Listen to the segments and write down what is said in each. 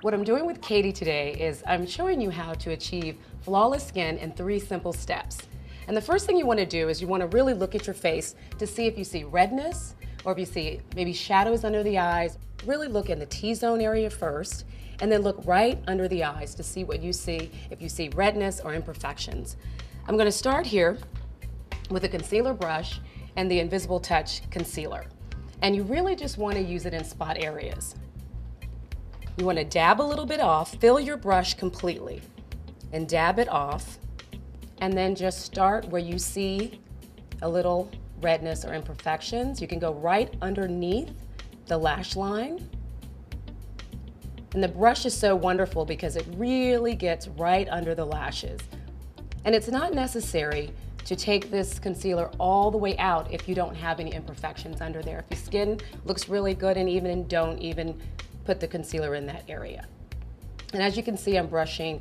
What I'm doing with Katie today is I'm showing you how to achieve flawless skin in 3 simple steps. And the first thing you want to do is you want to really look at your face to see if you see redness or if you see maybe shadows under the eyes. Really look in the T-zone area first and then look right under the eyes to see what you see, if you see redness or imperfections. I'm going to start here with a concealer brush and the Invisible Touch concealer. And you really just want to use it in spot areas. You want to dab a little bit off, fill your brush completely, and dab it off, and then just start where you see a little redness or imperfections. You can go right underneath the lash line. And the brush is so wonderful because it really gets right under the lashes. And it's not necessary to take this concealer all the way out if you don't have any imperfections under there. If your skin looks really good and even, don't even put the concealer in that area. And as you can see, I'm brushing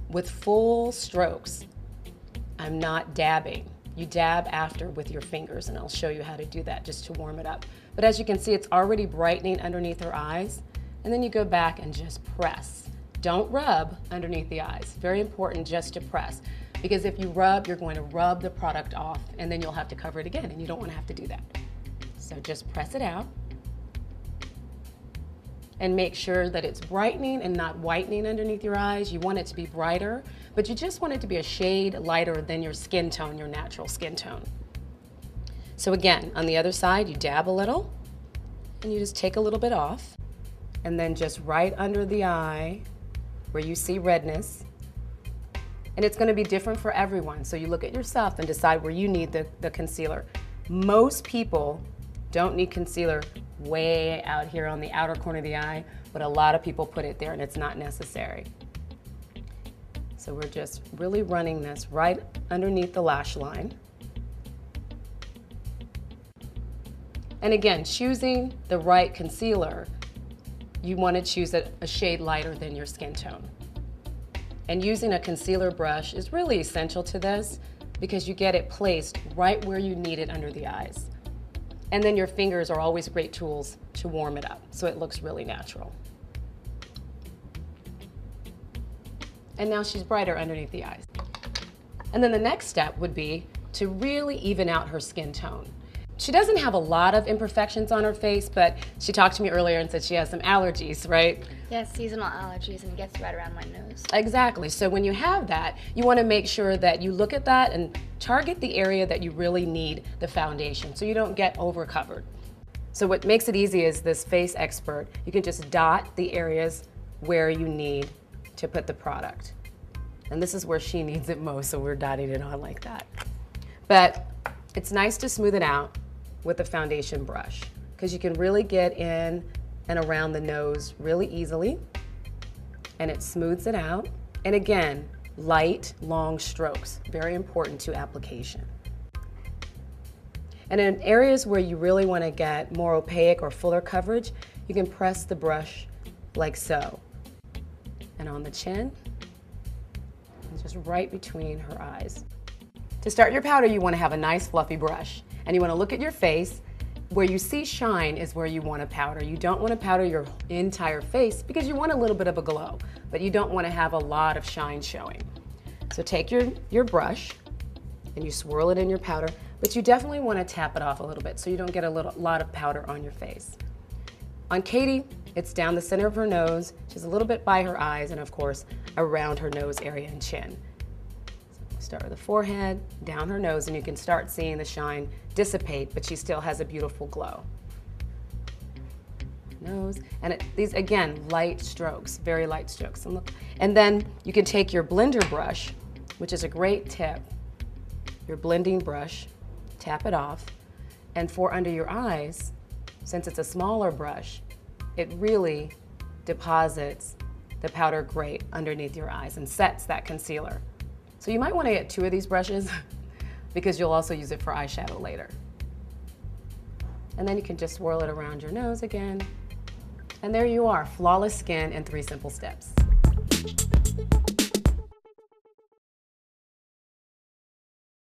with full strokes. I'm not dabbing. You dab after with your fingers, and I'll show you how to do that just to warm it up. But as you can see, it's already brightening underneath her eyes, and then you go back and just press. Don't rub underneath the eyes. Very important just to press, because if you rub, you're going to rub the product off, and then you'll have to cover it again, and you don't want to have to do that. So just press it out. And make sure that it's brightening and not whitening underneath your eyes. You want it to be brighter, but you just want it to be a shade lighter than your skin tone, your natural skin tone. So again, on the other side, you dab a little, and you just take a little bit off, and then just right under the eye where you see redness. And it's gonna be different for everyone, so you look at yourself and decide where you need the concealer. Most people don't need concealer way out here on the outer corner of the eye, but a lot of people put it there and it's not necessary. So we're just really running this right underneath the lash line. And again, choosing the right concealer, you want to choose a shade lighter than your skin tone. And using a concealer brush is really essential to this because you get it placed right where you need it under the eyes. And then your fingers are always great tools to warm it up, so it looks really natural. And now she's brighter underneath the eyes. And then the next step would be to really even out her skin tone. She doesn't have a lot of imperfections on her face, but she talked to me earlier and said she has some allergies, right? Yes, seasonal allergies, and it gets right around my nose. Exactly. So when you have that, you want to make sure that you look at that and target the area that you really need the foundation so you don't get over covered. So what makes it easy is this Face Expert. You can just dot the areas where you need to put the product. And this is where she needs it most, so we're dotting it on like that. But it's nice to smooth it out with a foundation brush because you can really get in and around the nose really easily, and it smooths it out. And again, light, long strokes, very important to application. And in areas where you really want to get more opaque or fuller coverage, you can press the brush like so. And on the chin, and just right between her eyes. To start your powder, you want to have a nice fluffy brush, and you want to look at your face. Where you see shine is where you want to powder. You don't want to powder your entire face because you want a little bit of a glow, but you don't want to have a lot of shine showing. So take your brush and you swirl it in your powder, but you definitely want to tap it off a little bit so you don't get a lot of powder on your face. On Katie, it's down the center of her nose, she's a little bit by her eyes, and of course around her nose area and chin. Start with the forehead, down her nose, and you can start seeing the shine dissipate, but she still has a beautiful glow. Nose, and these, again, light strokes, very light strokes. And then you can take your blender brush, which is a great tip, your blending brush, tap it off, and for under your eyes, since it's a smaller brush, it really deposits the powder great underneath your eyes and sets that concealer. So you might want to get 2 of these brushes because you'll also use it for eyeshadow later. And then you can just swirl it around your nose again. And there you are, flawless skin in 3 simple steps.